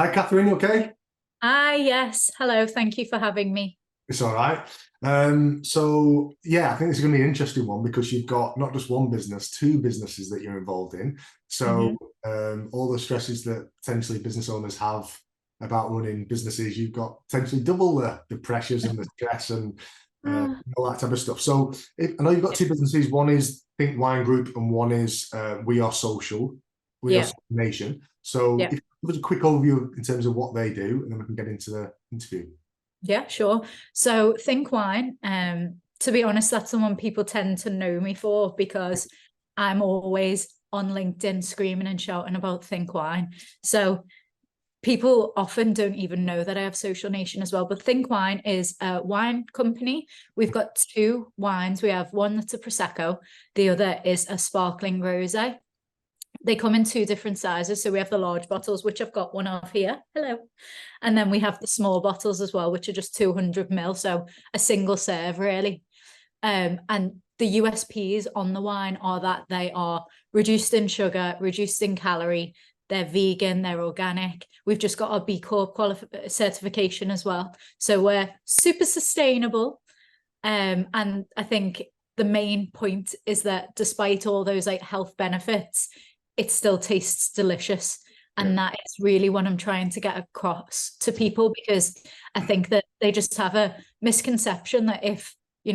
Hi, Catherine, you okay? Ah, yes. Hello. Thank you for having me. It's all right. I think this is going to be an interesting one because you've got not just one business, two businesses that you're involved in. So, Hmm. all the stresses that potentially business owners have about running businesses, you've got potentially double the pressures and the stress and Ah, all that type of stuff. So, I know you've got two businesses. One is Think Wine Group, and one is We Are Social, We Are yeah, Social Nation. So, yeah, if you give us a quick overview in terms of what they do, and then we can get into the interview. yeah, sure. So Think Wine, to be honest, that's the one people tend to know me for because I'm always on LinkedIn screaming and shouting about Think Wine. So people often don't even know that I have Social Nation as well. But Think Wine is a wine company. We've got two wines. We have one that's a Prosecco, the other is a sparkling rosé. They come in two different sizes. So we have the large bottles, which I've got one of here. Hello. And then we have the small bottles as well, which are just 200 ml. So a single serve, really. And the USPs on the wine are that they are reduced in sugar, reduced in calorie. They're vegan, they're organic. We've just got our B Corp certification as well. So we're super sustainable. And I think the main point is that despite all those like health benefits, it still tastes delicious. Yeah. And that is really what I'm trying to get across to people because I think that they just have a misconception that if,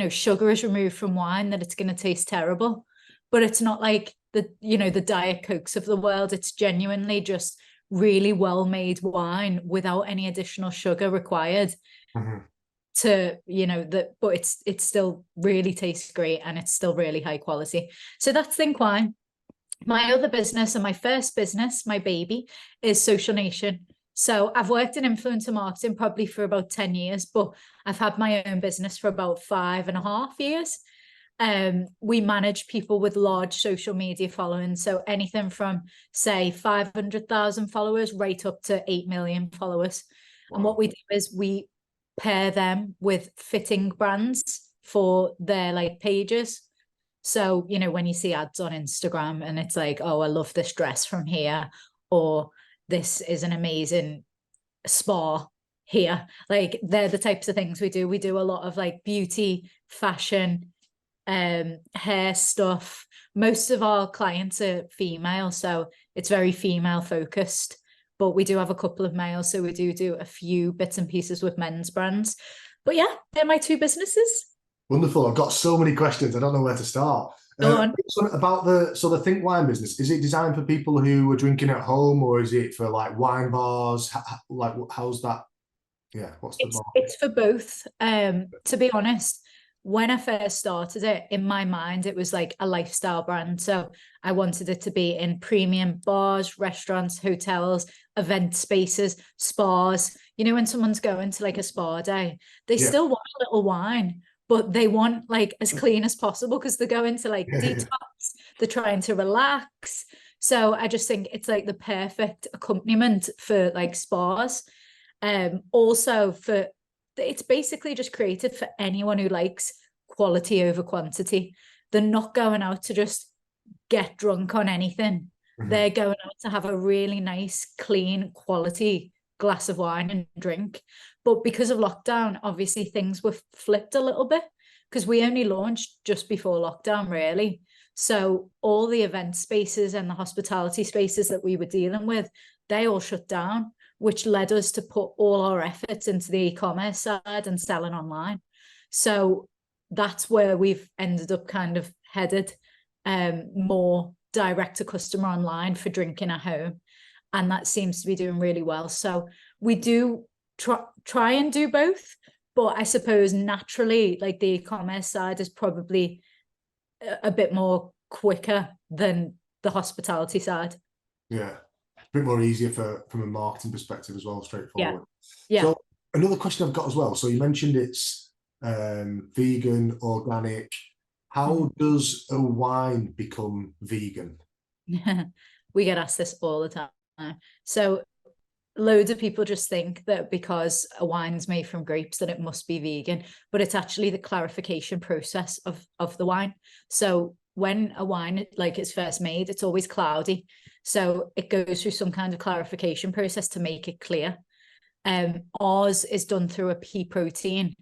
sugar is removed from wine, that it's going to taste terrible. But it's not like the Diet Cokes of the world. It's genuinely just really well made wine without any additional sugar required Mhm. to that, but it's still really tastes great and it's still really high quality. So that's Think Wine. My other business and my first business, my baby, is Social Nation. So I've worked in influencer marketing probably for about 10 years, but I've had my own business for about 5.5 years. We manage people with large social media following. So anything from, say, 500,000 followers right up to 8 million followers. And what Wow. we do is we pair them with fitting brands for their like pages. So, when you see ads on Instagram and it's like, oh, I love this dress from here, or this is an amazing spa here. Like they're the types of things we do. We do a lot of like beauty, fashion, hair stuff. Most of our clients are female, so it's very female focused. But we do have a couple of males, so we do a few bits and pieces with men's brands. But yeah, they're my two businesses. Wonderful. I've got so many questions. I don't know where to start. Go on. About the Think Wine business. Is it designed for people who are drinking at home, or is it for like wine bars? Like, how's that? Yeah, what's the market? It's for both. To be honest, when I first started it, in my mind, it was like a lifestyle brand. So I wanted it to be in premium bars, restaurants, hotels, event spaces, spas. When someone's going to like a spa day, they Yeah. still want a little wine, but they want like as clean as possible because they're going to like Yeah. detox, they're trying to relax. So I just think it's like the perfect accompaniment for like spas. Also for it's basically just created for anyone who likes quality over quantity. They're not going out to just get drunk on anything. Mhm. They're going out to have a really nice, clean, quality glass of wine and drink. But because of lockdown, obviously things were flipped a little bit because we only launched just before lockdown, really. So all the event spaces and the hospitality spaces that we were dealing with, they all shut down, which led us to put all our efforts into the e-commerce side and selling online. So that's where we've ended up kind of headed, more direct to customer online for drinking at home. And that seems to be doing really well. So we do try and do both. But I suppose naturally, like the e-commerce side is probably a bit more quicker than the hospitality side. Yeah. A bit more easier from a marketing perspective as well, Yeah. straightforward. Yeah. So another question I've got as well. So you mentioned it's vegan, organic. How Mhm. does a wine become vegan? We get asked this all the time. So loads of people just think that because a wine's made from grapes that it must be vegan, but it's actually the clarification process of the wine. So when a wine like is first made, it's always cloudy. So it goes through some kind of clarification process to make it clear. Ours is done through a pea protein,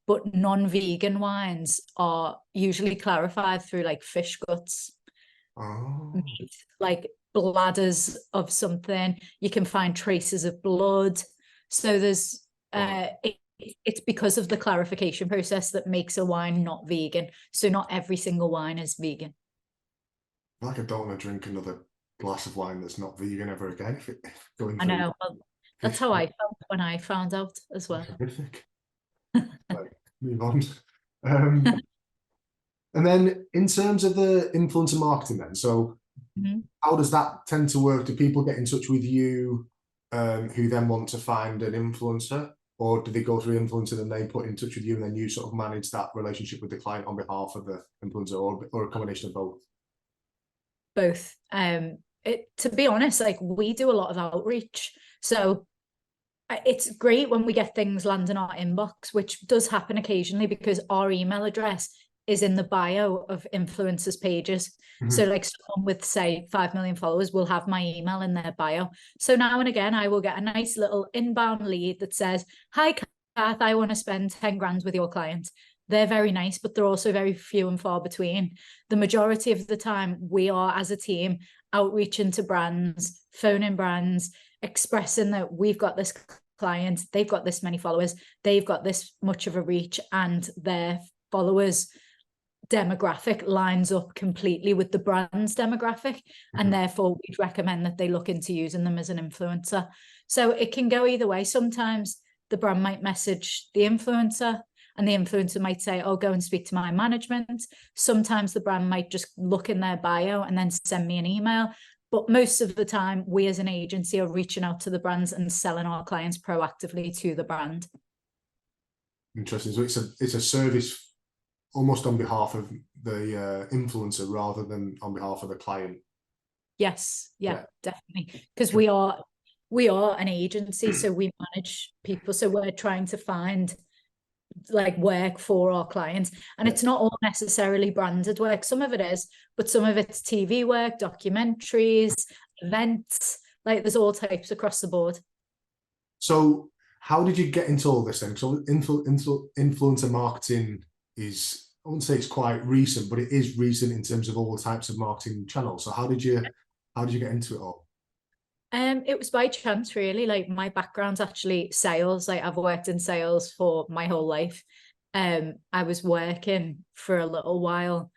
but non-vegan wines are usually clarified through like fish guts, meat, like bladders of something. You can find traces of blood. So there's it's because of the clarification process that makes a wine not vegan. So not every single wine is vegan. Like I don't want to drink another glass of wine that's not vegan ever again. If going I know. Well, that's how I felt when I found out as well. Horrific. Right, move on. And then in terms of the influencer marketing then, so how does that tend to work? Do people get in touch with you who then want to find an influencer? Or do they go through influencer and they put in touch with you and then you sort of manage that relationship with the client on behalf of the influencer, or a combination of both? Both. To be honest, like we do a lot of outreach. So it's great when we get things land in our inbox, which does happen occasionally because our email address is in the bio of influencers pages. So like someone with say 5 million followers will have my email in their bio. So now and again, I will get a nice little inbound lead that says, hi, Kath, I want to spend 10 grand with your client. They're very nice, but they're also very few and far between. The majority of the time, we are, as a team, outreaching to brands, phoning brands, expressing that we've got this client, they've got this many followers, they've got this much of a reach, and their followers demographic lines up completely with the brand's demographic, and therefore we'd recommend that they look into using them as an influencer. So it can go either way. Sometimes the brand might message the influencer and the influencer might say, oh, go and speak to my management. Sometimes the brand might just look in their bio and then send me an email. But most of the time, we as an agency are reaching out to the brands and selling our clients proactively to the brand. Interesting. So it's a service almost on behalf of the influencer rather than on behalf of the client. Yes, yeah. Definitely. Because we are an agency, so we manage people. So we're trying to find like work for our clients, and it's not all necessarily branded work. Some of it is, but some of it's TV work, documentaries, events. Like there's all types across the board. So how did you get into all this then? So influencer marketing is, I wouldn't say it's quite recent, but it is recent in terms of all types of marketing channels. So how did you get into it all? It was by chance, really. Like my background's actually sales. Like I've worked in sales for my whole life. I was working for a little while.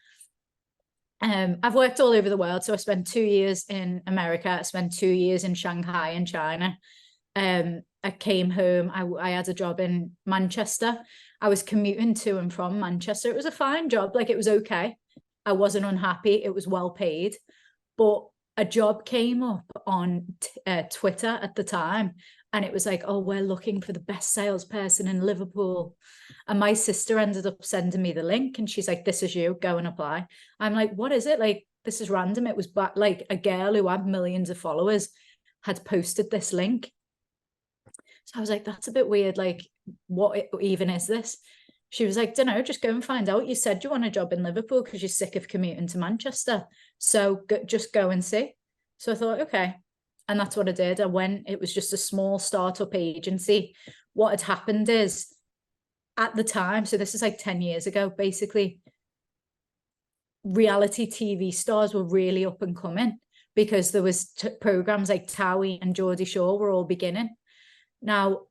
I've worked all over the world. So I spent 2 years in America. I spent 2 years in Shanghai in China. I came home. I had a job in Manchester. I was commuting to and from Manchester. It was a fine job. Like it was okay. I wasn't unhappy. It was well paid. But a job came up on Twitter at the time, and it was like, oh, we're looking for the best salesperson in Liverpool. And my sister ended up sending me the link, and she's like, this is you, go and apply. I'm like, what is it? Like, this is random. It was like a girl who had millions of followers had posted this link. So I was like, that's a bit weird. Like, what even is this? She was like, don't know, just go and find out. You said you want a job in Liverpool because you're sick of commuting to Manchester. So just go and see. So I thought, okay. And that's what I did. I went, it was just a small startup agency. What had happened is at the time, so this is like 10 years ago, basically, reality TV stars were really up and coming because there was programs like Towie and Geordie Shore were all beginning. Now,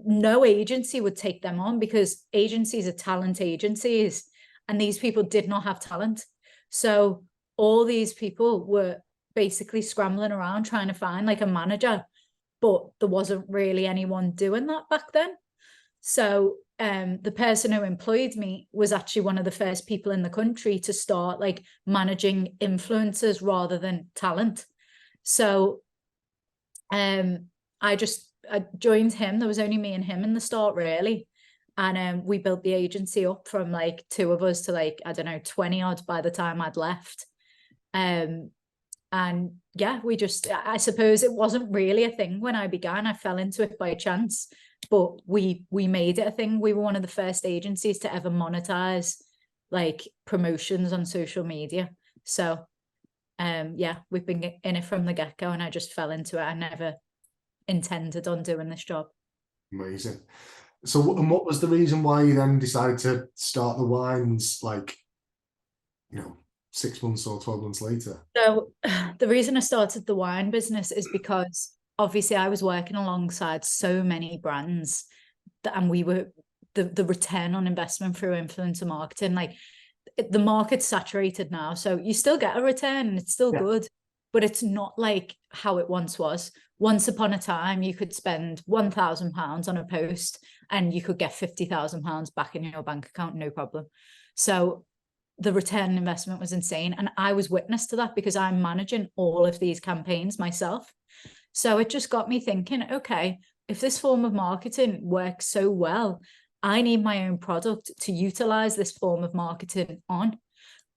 no agency would take them on because agencies are talent agencies, and these people did not have talent. So all these people were basically scrambling around trying to find like a manager, but there wasn't really anyone doing that back then. So the person who employed me was actually one of the first people in the country to start like managing influencers rather than talent. So I joined him. There was only me and him in the start, really. And we built the agency up from like 2 of us to like, I don't know, 20 odd by the time I'd left. And yeah, I suppose it wasn't really a thing when I began. I fell into it by chance, but we made it a thing. We were one of the first agencies to ever monetize like promotions on social media. So yeah, we've been in it from the get-go, and I just fell into it. I never intended on doing this job. Amazing. So, and what was the reason why you then decided to start the wines, like, 6 months or 12 months later? So the reason I started the wine business is because obviously I was working alongside so many brands and we were the return on investment through influencer marketing, like the market's saturated now, so you still get a return and it's still good, but it's not like how it once was. Once upon a time, you could spend £1,000 on a post and you could get £50,000 back in your bank account, no problem. So the return on investment was insane. And I was witness to that because I'm managing all of these campaigns myself. So it just got me thinking, okay, if this form of marketing works so well, I need my own product to utilize this form of marketing on.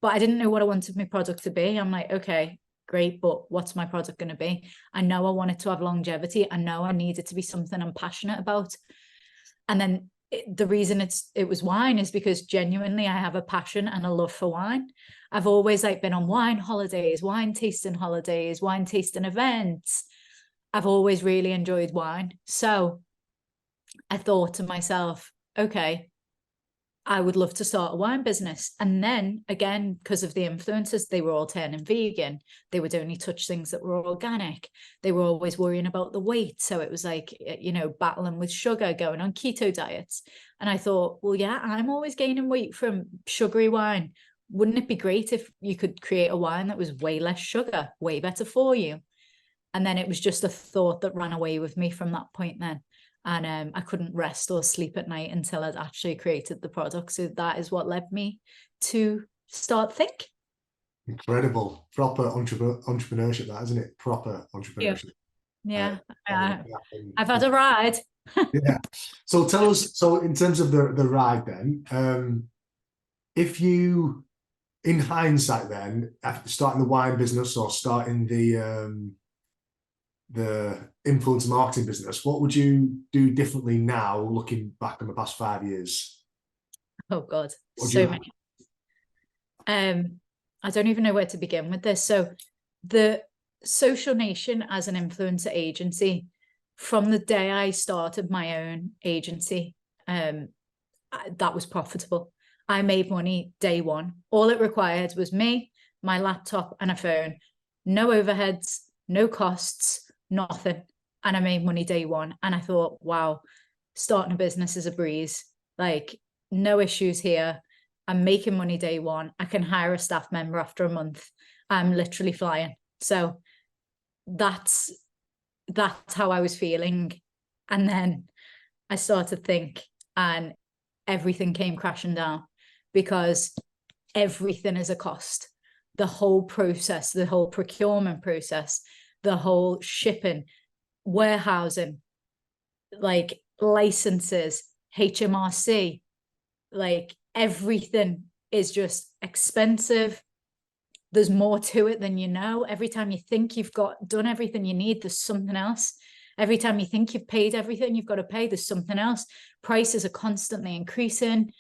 But I didn't know what I wanted my product to be. I'm like, okay, great, but what's my product going to be? I know I want it to have longevity. I know I need it to be something I'm passionate about. And then the reason it was wine is because genuinely I have a passion and a love for wine. I've always been on wine holidays, wine tasting events. I've always really enjoyed wine. So I thought to myself, okay, I would love to start a wine business. And then again, because of the influencers, they were all turning vegan. They would only touch things that were organic. They were always worrying about the weight. So it was like, battling with sugar, going on keto diets. And I thought, well, yeah, I'm always gaining weight from sugary wine. Wouldn't it be great if you could create a wine that was way less sugar, way better for you? And then it was just a thought that ran away with me from that point then. And I couldn't rest or sleep at night until I'd actually created the product. So that is what led me to start Think. Incredible. Proper entrepreneurship, that, isn't it? Proper entrepreneurship. Yeah. I've had a ride. Yeah. So tell us, so in terms of the ride then, if you, in hindsight then, after starting the wine business or starting the influencer marketing business, what would you do differently now, looking back on the past 5 years? Oh God, so many. I don't even know where to begin with this. So the Social Nation as an influencer agency, from the day I started my own agency, that was profitable. I made money day one. All it required was me, my laptop and a phone. No overheads, no costs, nothing. And I made money day one. And I thought, wow, starting a business is a breeze. Like, no issues here. I'm making money day one. I can hire a staff member after a month. I'm literally flying. So that's how I was feeling. And then I started to think, and everything came crashing down because everything is a cost. The whole process, the whole procurement process, the whole shipping, warehousing, like licenses, HMRC, like everything is just expensive. There's more to it than you know. Every time you think you've done everything you need, there's something else. Every time you think you've paid everything you've got to pay, there's something else. Prices are constantly increasing.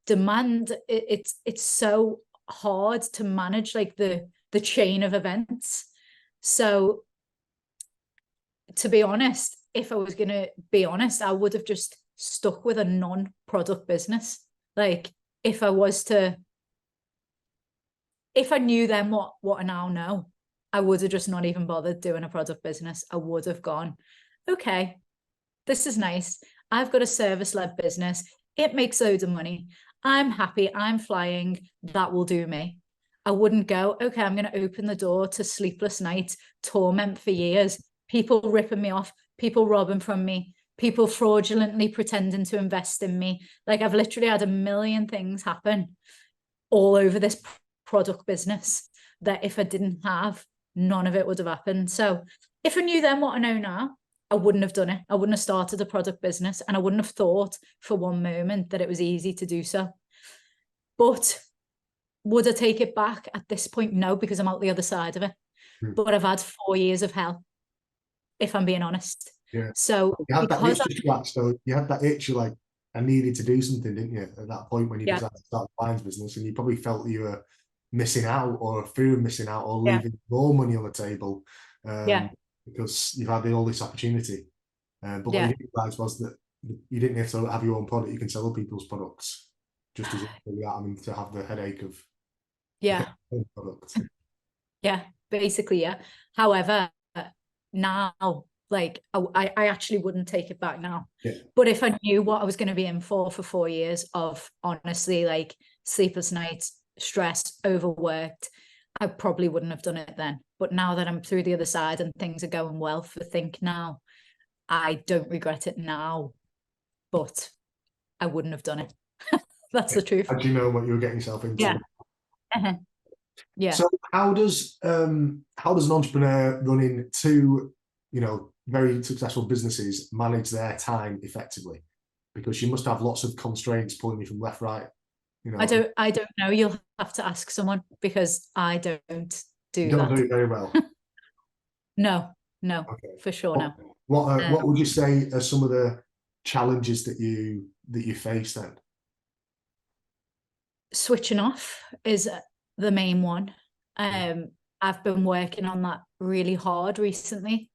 Demand, it's so hard to manage, like the chain of events. So to be honest, if I was going to be honest, I would have just stuck with a non-product business. Like if I knew then what I now know, I would have just not even bothered doing a product business. I would have gone, okay, this is nice. I've got a service-led business. It makes loads of money. I'm happy. I'm flying. That will do me. I wouldn't go, okay, I'm going to open the door to sleepless nights, torment for years, people ripping me off, people robbing from me, people fraudulently pretending to invest in me. Like I've literally had a million things happen all over this product business that if I didn't have, none of it would have happened. So if I knew then what I know now, I wouldn't have done it. I wouldn't have started a product business, and I wouldn't have thought for one moment that it was easy to do so. But would I take it back at this point? No, because I'm out the other side of it. But I've had 4 years of hell, if I'm being honest. Yeah. So you had that itch to scratch, so you had that itch, you're like, I needed to do something, didn't you? At that point when you decided to start the wines business, and you probably felt you were missing out, or fear of missing out, or Yeah. leaving more money on the table, Yeah. because you've had all this opportunity. But what Yeah. you didn't realize was that you didn't have to have your own product. You can sell other people's products just as easily without having to have the headache of Yeah. own product. Yeah. Basically, yeah. However, now, like, I actually wouldn't take it back now. Yeah. But if I knew what I was going to be in for 4 years of, honestly, like, sleepless nights, stress, overworked, I probably wouldn't have done it then. But now that I'm through the other side and things are going well for Think now, I don't regret it now, but I wouldn't have done it. That's the truth. How do you know what you were getting yourself into? Yeah. Yeah. So how does an entrepreneur running two, very successful businesses manage their time effectively? Because you must have lots of constraints pulling you from left, right. I don't know. You'll have to ask someone, because I don't do you don't that. do it very well. No, Okay. for sure, no. What would you say are some of the challenges that you face then? Switching off is the main one. I've been working on that really hard recently.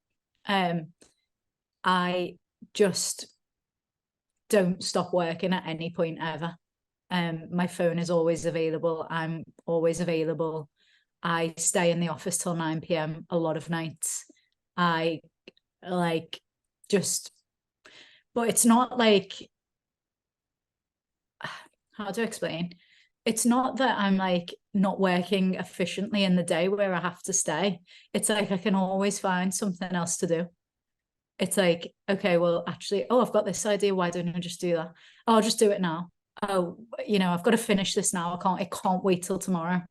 I just don't stop working at any point ever. My phone is always available. I'm always available. I stay in the office till 9 p.m. a lot of nights. I like just, but it's not like, how to explain? It's not that I'm like not working efficiently in the day where I have to stay. It's like I can always find something else to do. It's like, okay, well, actually, oh, I've got this idea. Why don't I just do that? Oh, I'll just do it now. Oh, I've got to finish this now. It can't wait till tomorrow.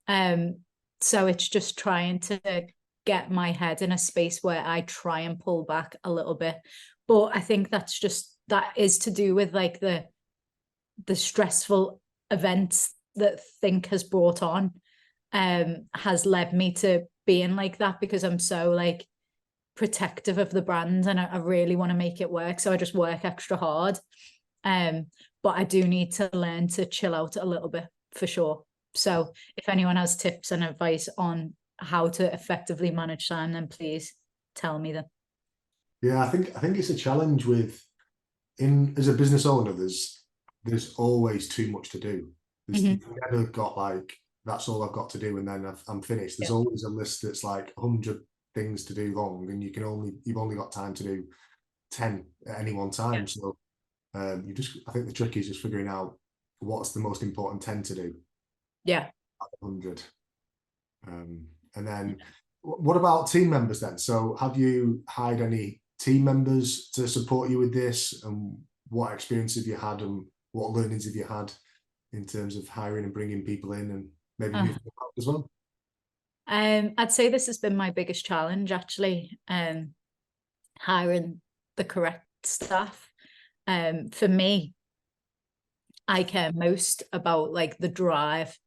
So it's just trying to get my head in a space where I try and pull back a little bit. But I think that is to do with like the stressful events that Think has brought on, has led me to being like that, because I'm so like protective of the brand and I really want to make it work. So I just work extra hard. But I do need to learn to chill out a little bit, for sure. So if anyone has tips and advice on how to effectively manage time, then please tell me them. Yeah, I think it's a challenge as a business owner, there's always too much to do. You've never got like, that's all I've got to do and then I'm finished. There's always a list that's like 100 things to do wrong, and you've only got time to do 10 at any one time. So I think the trick is just figuring out what's the most important 10 to do. Yeah. 100. And then what about team members then? So have you hired any team members to support you with this, and what experience have you had and what learnings have you had in terms of hiring and bringing people in and maybe moving them out as well? I'd say this has been my biggest challenge, actually, hiring the correct staff. For me, I care most about like the drive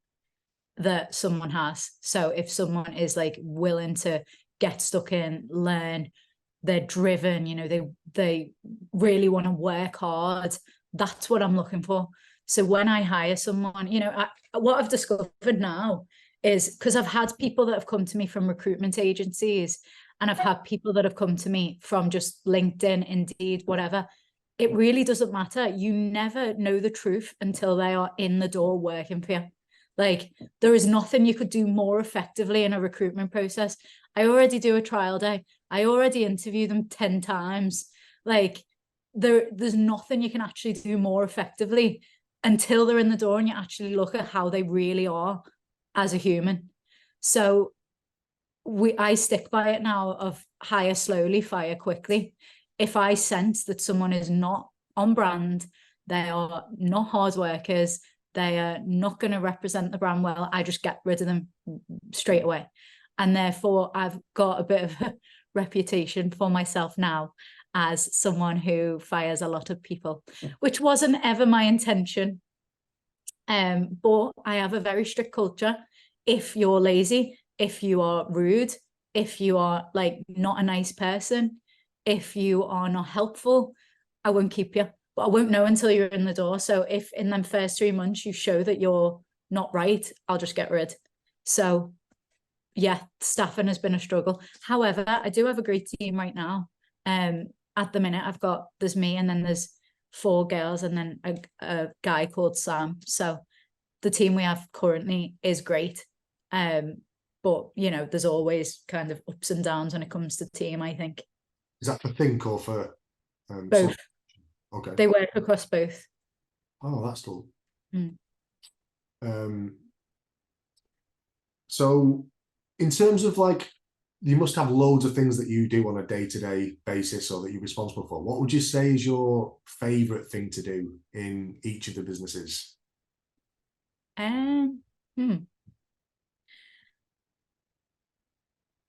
that someone has. So if someone is like willing to get stuck in, learn, they're driven, they really want to work hard, that's what I'm looking for. So when I hire someone, what I've discovered now is, because I've had people that have come to me from recruitment agencies, and I've had people that have come to me from just LinkedIn, Indeed, whatever. It really doesn't matter. You never know the truth until they are in the door working for you. Like, there is nothing you could do more effectively in a recruitment process. I already do a trial day. I already interview them 10 times. Like, there's nothing you can actually do more effectively until they're in the door and you actually look at how they really are as a human. So I stick by it now of hire slowly, fire quickly. If I sense that someone is not on brand, they are not hard workers, they are not going to represent the brand well, I just get rid of them straight away. And therefore, I've got a bit of a reputation for myself now as someone who fires a lot of people, which wasn't ever my intention. But I have a very strict culture. If you're lazy, if you are rude, if you are like not a nice person, if you are not helpful, I won't keep you. But I won't know until you're in the door. So if in them first 3 months you show that you're not right, I'll just get rid. So yeah, staffing has been a struggle. However, I do have a great team right now. At the minute, there's me, and then there's 4 girls, and then a guy called Sam. So the team we have currently is great. But you know, there's always kind of ups and downs when it comes to team, I think. Is that for Think or for both? Okay. They work across both. Oh, that's cool. Mm. So in terms of like, you must have loads of things that you do on a day-to-day basis or that you're responsible for. What would you say is your favorite thing to do in each of the businesses?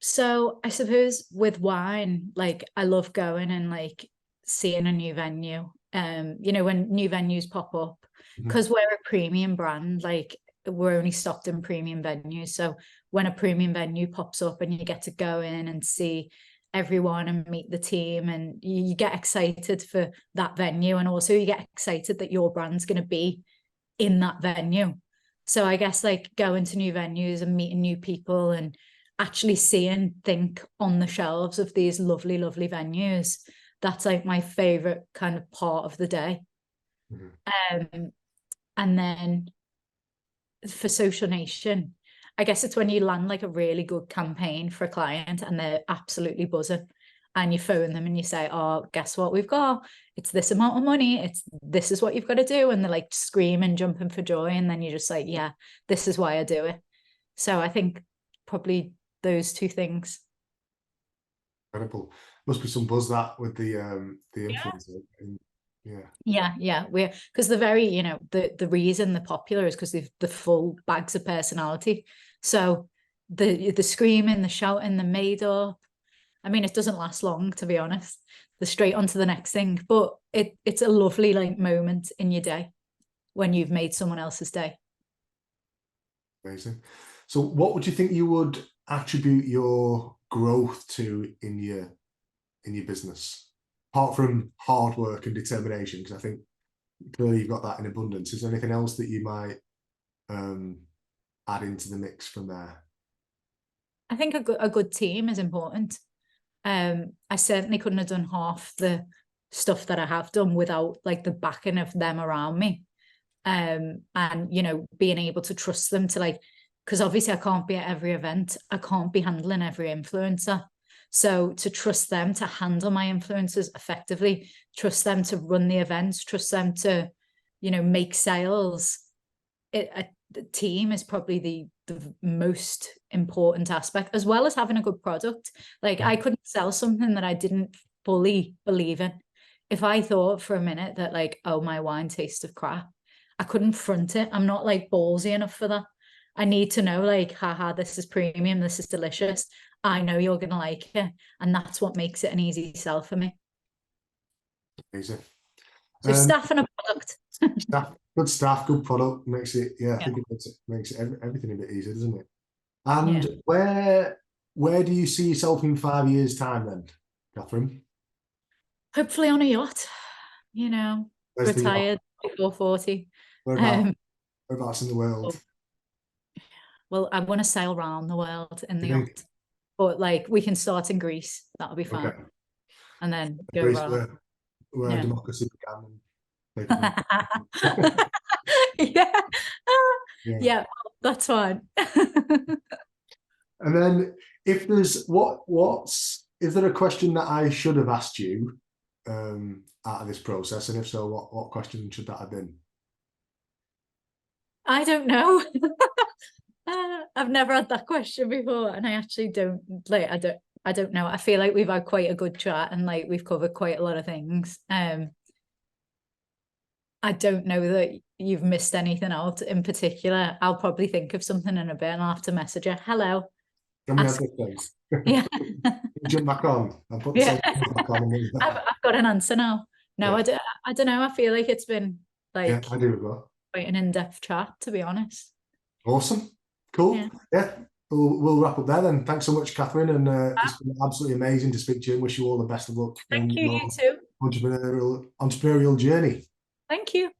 So I suppose with wine, like I love going and like seeing a new venue. You know, when new venues pop up, because we're a premium brand, like we're only stocked in premium venues. So when a premium venue pops up and you get to go in and see everyone and meet the team, and you get excited for that venue, and also you get excited that your brand's going to be in that venue. So I guess like going to new venues and meeting new people and actually seeing Think on the shelves of these lovely, lovely venues, that's like my favorite kind of part of the day. And then for Social Nation, I guess it's when you land like a really good campaign for a client and they're absolutely buzzing, and you phone them and you say, oh, guess what we've got? It's this amount of money. This is what you've got to do. And they're like screaming, jumping for joy. And then you're just like, yeah, this is why I do it. So I think probably those 2 things. Incredible. Must be some buzz that with the influencer. Yeah. We're, because the very, you know, the reason they're popular is because they've the full bags of personality. So the screaming, the shouting, the made up. I mean, it doesn't last long, to be honest. They're straight on to the next thing. But it's a lovely like moment in your day when you've made someone else's day. Amazing. So what would you think you would attribute your growth to in your business, apart from hard work and determination? Because I think clearly you've got that in abundance. Is there anything else that you might add into the mix from there? I think a good team is important. I certainly couldn't have done half the stuff that I have done without like the backing of them around me. And you know, being able to trust them to like, because obviously I can't be at every event, I can't be handling every influencer. So to trust them to handle my influencers effectively, trust them to run the events, trust them to, you know, make sales. The team is probably the most important aspect, as well as having a good product. Like I couldn't sell something that I didn't fully believe in. If I thought for a minute that like, oh, my wine tastes of crap, I couldn't front it. I'm not like ballsy enough for that. I need to know like, haha, this is premium, this is delicious. I know you're going to like it. And that's what makes it an easy sell for me. Amazing. So staff and a product. Good staff, good product makes it, I think it makes everything a bit easier, doesn't it? And where do you see yourself in 5 years' time then, Katherine? Hopefully on a yacht, you know, retired before 40. Whereabouts in the world? Well, I want to sail around the world in the yacht, but like we can start in Greece. That'll be fun. Okay. And then go Greece, around. where democracy began. Yeah, that's fine. And then if there's is there a question that I should have asked you out of this process? And if so, what question should that have been? I don't know. I've never had that question before, and I actually don't like. I don't know. I feel like we've had quite a good chat, and like we've covered quite a lot of things. I don't know that you've missed anything out in particular. I'll probably think of something in a bit, and I'll have to message her. Hello. Yeah. Jump back on. Back on. I've got an answer now. No, yeah. I don't know. I feel like it's been like I do as well. Quite an in-depth chat, to be honest. Awesome. Cool. Yeah. We'll wrap up there then. Thanks so much, Katherine. And it's been absolutely amazing to speak to you, and wish you all the best of luck. Thank you, you too. Entrepreneurial journey. Thank you.